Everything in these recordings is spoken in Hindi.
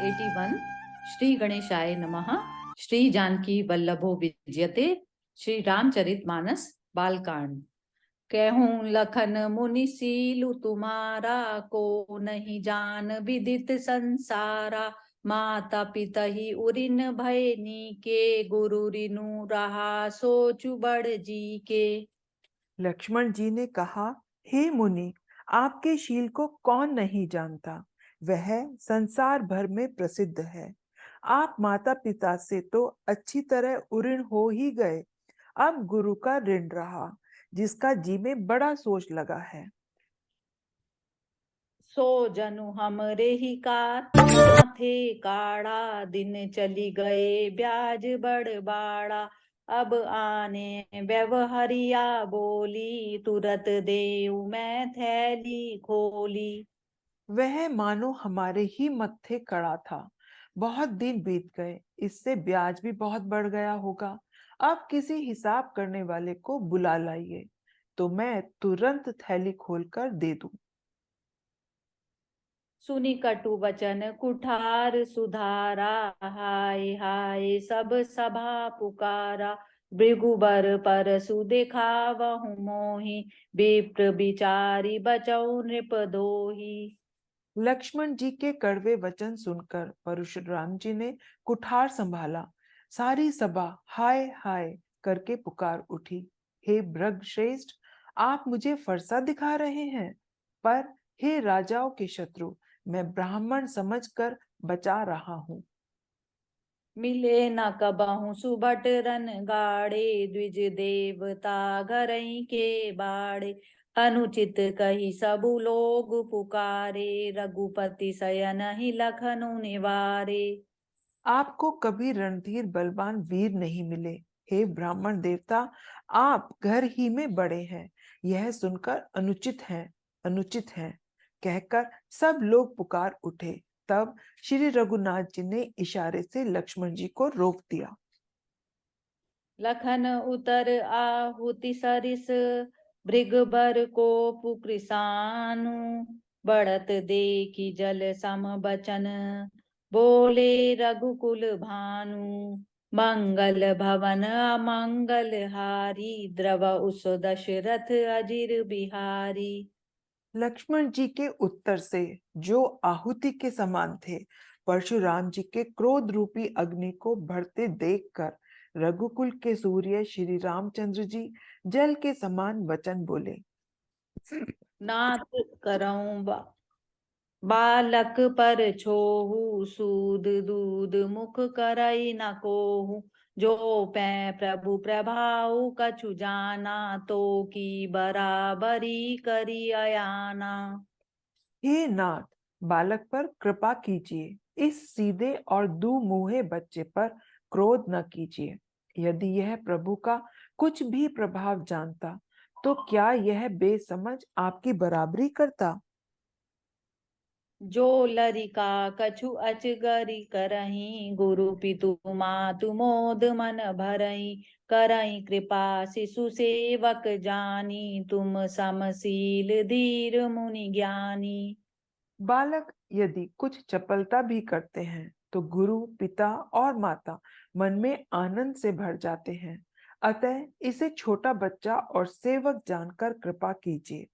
81 श्री गणेशाय नमः। श्री जानकी वल्लभो विजयते। श्री रामचरितमानस बालकांड। कहूँ लखन मुनि सीलु तुम्हारा, को नहीं जान विदित संसारा। माता पिता ही उरिन भय के, गुरु रिनु रहा सोचु बड़ जी के। लक्ष्मण जी ने कहा, हे मुनि, आपके शील को कौन नहीं जानता। वह संसार भर में प्रसिद्ध है। आप माता पिता से तो अच्छी तरह उऋण हो ही गए, अब गुरु का ऋण रहा, जिसका जी में बड़ा सोच लगा है। सो जनु हमरे ही का थे काड़ा, दिन चली गए ब्याज बड़ बाड़ा। अब आने व्यवहरिया बोली, तुरत देऊ मैं थैली खोली। वह मानो हमारे ही मत्थे कड़ा था। बहुत दिन बीत गए, इससे ब्याज भी बहुत बढ़ गया होगा। अब किसी हिसाब करने वाले को बुला लाइए, तो मैं तुरंत थैली खोलकर दे दूं। सुनी कटु वचन कुठार सुधारा, हाय हाय सब सभा पुकारा। भृगुबर परसु दिखावहु मोहि, विप्र विचारी बचौ नृप दोही। लक्ष्मण जी के कड़वे वचन सुनकर परशुराम जी ने कुठार संभाला। सारी सभा हाय हाय करके पुकार उठी। हे भृग श्रेष्ठ, आप मुझे फरसा दिखा रहे हैं, पर हे राजाओं के शत्रु, मैं ब्राह्मण समझकर बचा रहा हूँ। मिले न कबहु सुबट रन गाड़े, द्विज देवता घरई के बाड़े। अनुचित कही सबु लोग पुकारे, रघुपति शयन ही लखनु निवारे। आपको कभी रणधीर बलवान वीर नहीं मिले। हे ब्राह्मण देवता, आप घर ही में बड़े हैं, यह सुनकर अनुचित है कहकर सब लोग पुकार उठे। तब श्री रघुनाथ जी ने इशारे से लक्ष्मण जी को रोक दिया। लखन उतर आहुति सरिस, भृगबर को पुकृसानु। बढ़त देखी जल सम बचन, बोले रघुकुल भानु। मंगल भवन अमंगल हारी, द्रव उस दशरथ अजिर बिहारी। लक्ष्मण जी के उत्तर से, जो आहुति के समान थे, परशुराम जी के क्रोध रूपी अग्नि को बढ़ते देखकर रघुकुल के सूर्य श्री रामचंद्र जी जल के समान वचन बोले। नाथ करऊं बालक पर छोहू, सूद दूध मुख करई न कोहू। जो पै प्रभु प्रभाऊ कछु जाना, तो की बराबरी करी अयाना। हे नाथ, बालक पर कृपा कीजिए, इस सीधे और दुमुंहे बच्चे पर क्रोध न कीजिए। यदि यह प्रभु का कुछ भी प्रभाव जानता, तो क्या यह बेसमझ आपकी बराबरी करता। जो लरिका कछु अचगरी करही, गुरु पितु मातु मोद मन भरई। करई कृपा शिशु सेवक जानी, तुम समशील धीर मुनि ज्ञानी। बालक यदि कुछ चपलता भी करते हैं, तो गुरु पिता और माता मन में आनंद से भर जाते हैं। अतः इसे छोटा बच्चा और सेवक जानकर कृपा कीजिए।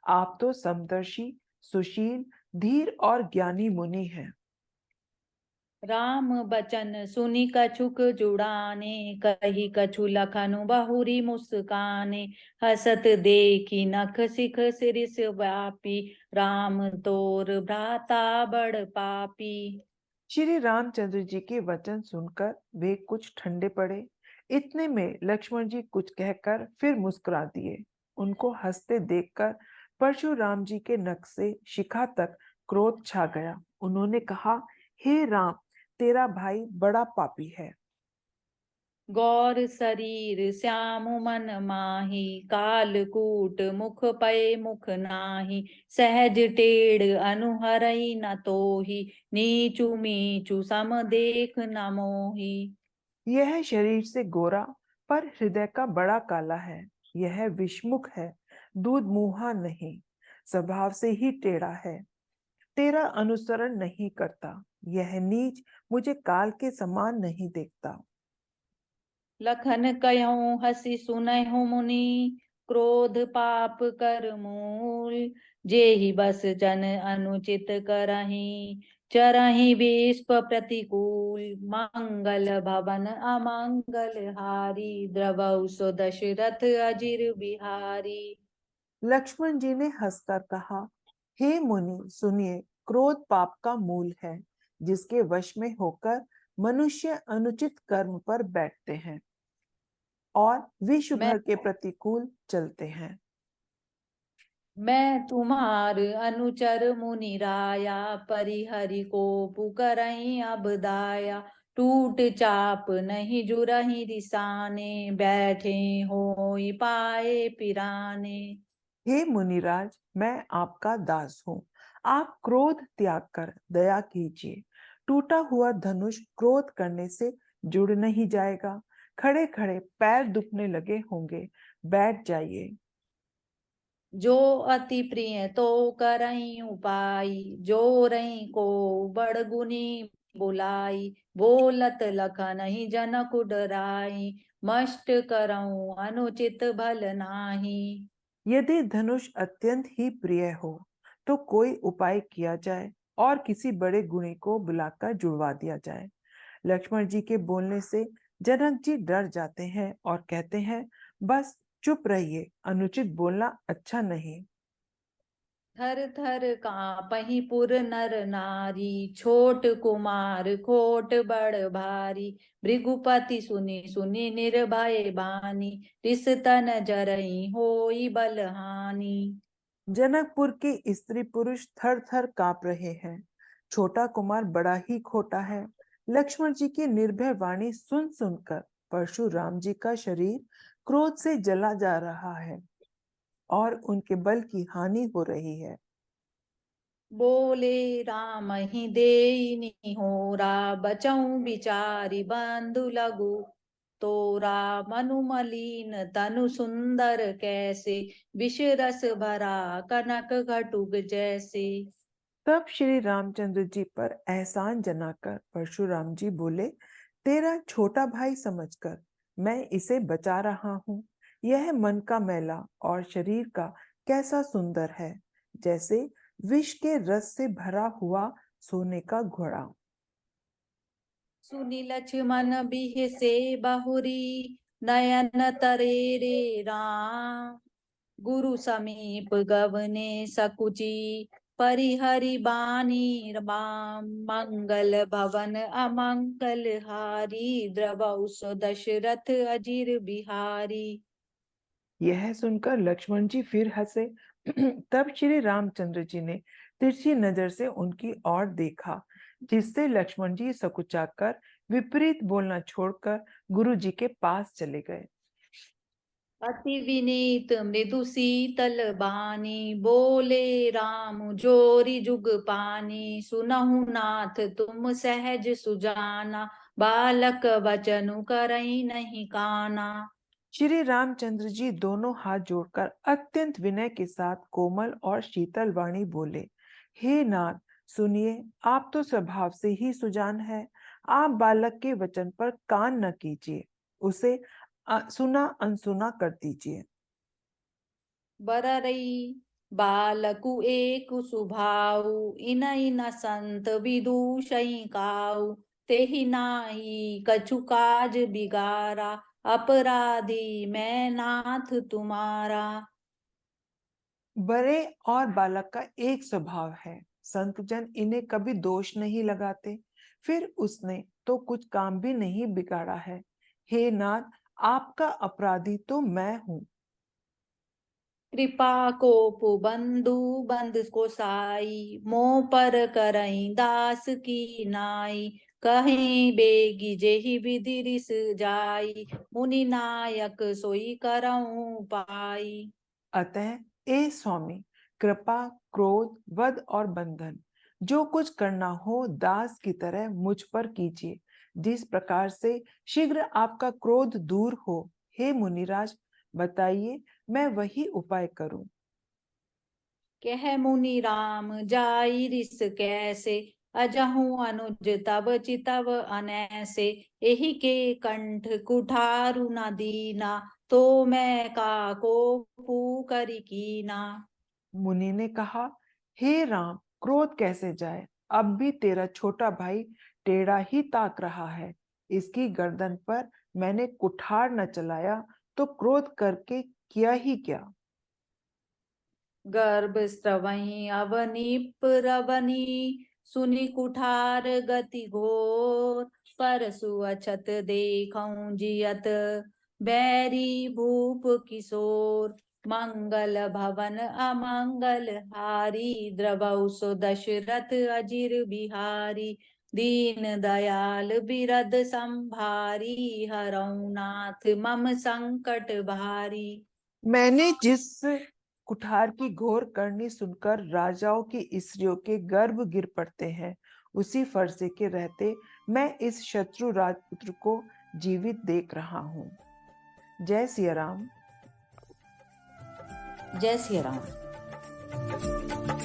आप तो समदर्शी, सुशील, धीर और ज्ञानी मुनि हैं। राम बचन सुनि कछुक जुड़ाने, कही कछु लखनु बहुरी मुस्काने। हसत देखी नख सिख सिरिस व्यापी, राम तोर भ्राता बड़ पापी। श्री रामचंद्र जी के वचन सुनकर वे कुछ ठंडे पड़े। इतने में लक्ष्मण जी कुछ कहकर फिर मुस्कुरा दिए। उनको हंसते देखकर परशुराम जी के नख से शिखा तक क्रोध छा गया। उन्होंने कहा, हे राम, तेरा भाई बड़ा पापी है। गौर शरीर श्याम मन माही, कालकूट मुख पय मुख नाही। सहज टेढ़ अनुहरई न तोही, नीचु मीचु सम देख न मोही। यह शरीर से गोरा, पर हृदय का बड़ा काला है। यह विषमुख है, दूध मुहा नहीं, स्वभाव से ही टेढ़ा है। तेरा अनुसरण नहीं करता, यह नीच मुझे काल के समान नहीं देखता। लखन कयऊं हसी सुनहु मुनि, क्रोध पाप कर मूल। जेहि बस जन अनुचित करहि, चरहि विष्प प्रतिकूल। मंगल भवन अमंगल हारी, द्रवहु सो दशरथ अजिर बिहारी। लक्ष्मण जी ने हंसकर कहा, हे मुनि सुनिए, क्रोध पाप का मूल है, जिसके वश में होकर मनुष्य अनुचित कर्म पर बैठते हैं और विश्व मैं भर के प्रतिकूल चलते हैं। मैं तुम्हार अनुचर मुनि राया, परिहरि को पुकरहि अब दाया। टूट चाप नहीं जुरहि रिसाने, बैठे होई पाए पिराने। हे मुनिराज, मैं आपका दास हूँ। आप क्रोध त्याग कर दया कीजिए। टूटा हुआ धनुष क्रोध करने से जुड़ नहीं जाएगा। खड़े खड़े पैर दुखने लगे होंगे, बैठ जाइए। जो अति प्रिय तो करई उपाय, जो रई को बड़गुनी बुलाई। बोलत लखन ही जनक डराई, मष्ट करऊं अनुचित भल नाही। यदि धनुष अत्यंत ही प्रिय हो तो कोई उपाय किया जाए और किसी बड़े गुणी को बुलाकर जुड़वा दिया जाए। लक्ष्मण जी के बोलने से जनक जी डर जाते हैं और कहते हैं, बस चुप रहिए, अनुचित बोलना अच्छा नहीं। थर थर कांपहि पुर नर नारी, छोट कुमार खोट बड़ भारी। भृगुपति सुनि सुनि निर्भय बानी, रिस तन जरई होई बलहानि। जनकपुर के स्त्री पुरुष थर थर कांप रहे हैं। छोटा कुमार बड़ा ही खोटा है। लक्ष्मण जी की निर्भय वाणी सुन सुनकर परशुराम जी का शरीर क्रोध से जला जा रहा है और उनके बल की हानि हो रही है। बोले राम ही देई निहोरा, बचऊं बिचारी बंधु लघु। तोरा मनु मलीन तनु सुंदर कैसे, विष रस भरा कनक घटुग जैसे। तब श्री रामचंद्र जी पर एहसान जनाकर परशुराम जी बोले, तेरा छोटा भाई समझकर मैं इसे बचा रहा हूँ। यह मन का मैला और शरीर का कैसा सुंदर है, जैसे विष के रस से भरा हुआ सोने का घोड़ा। सुनी लक्ष्मण बिहसे बहुरी, नयन तरे रे राम। गुरु समीप गवने सकुची, परिहरि बानी राम। मंगल भवन अमंगल हारी, द्रवहु सो दशरथ अजिर बिहारी। यह सुनकर लक्ष्मण जी फिर हंसे। तब श्री रामचंद्र जी ने तिरछी नजर से उनकी ओर देखा, जिससे लक्ष्मण जी सकुचाकर विपरीत बोलना छोड़कर गुरु जी के पास चले गए। अति विनीत मृदु शीतल बानी, बोले राम जोरी जुग पानी। सुनहु नाथ तुम सहज सुजाना, बालक बचनु करई नहीं काना। श्री रामचंद्र जी दोनों हाथ जोड़कर अत्यंत विनय के साथ कोमल और शीतल वाणी बोले, हे नाथ सुनिए, आप तो स्वभाव से ही सुजान है। आप बालक के वचन पर कान न कीजिए, उसे सुना अनसुना कर दीजिए। बररई बालकु एक सुभाऊ, इनई न संत विदूषई काऊ। तेहि नाई कछु काज बिगारा, अपराधी मैं नाथ तुम्हारा। बड़े और बालक का एक स्वभाव है, संत जन इन्हें कभी दोष नहीं लगाते। फिर उसने तो कुछ काम भी नहीं बिगाड़ा है। हे नाथ, आपका अपराधी तो मैं हूँ। कृपा कोपु बंधु बंद को साई, मोह पर करई दास की नाई। कहीं बेगी जेहि विधि रिस जाई, मुनि नायक सोई करऊं पाई। अतः ए स्वामी, कृपा, क्रोध, वध और बंधन जो कुछ करना हो दास की तरह मुझ पर कीजिए, जिस प्रकार से शीघ्र आपका क्रोध दूर हो। हे मुनिराज, बताइए, मैं वही उपाय करूं। कह मुनि राम जाई रिस कैसे, अजहू अनुज तब चितव अनैसे, एहि के कंठ कुठारु न दीना, तो मैं काको करी कीना। मुनि ने कहा, हे राम, क्रोध कैसे जाए? अब भी तेरा छोटा भाई टेढ़ा ही ताक रहा है। इसकी गर्दन पर मैंने कुठार न चलाया तो क्रोध करके किया ही क्या? गर्भ स्त्रवही अवनीप रवनी, सुनि कुठार गति घोर, परसु अछत देखऊं जियत, बैरी भूप किशोर। मंगल भवन अमंगल हारी, द्रवौ सो दशरथ अजिर बिहारी, दीन दयाल बिरद संभारी, हरौ नाथ मम संकट भारी। मैंने जिस कुठार की घोर करनी सुनकर राजाओं की स्त्रियों के गर्भ गिर पड़ते हैं, उसी फरसे के रहते मैं इस शत्रु राजपुत्र को जीवित देख रहा हूँ। जय सिया राम। जय सिया राम।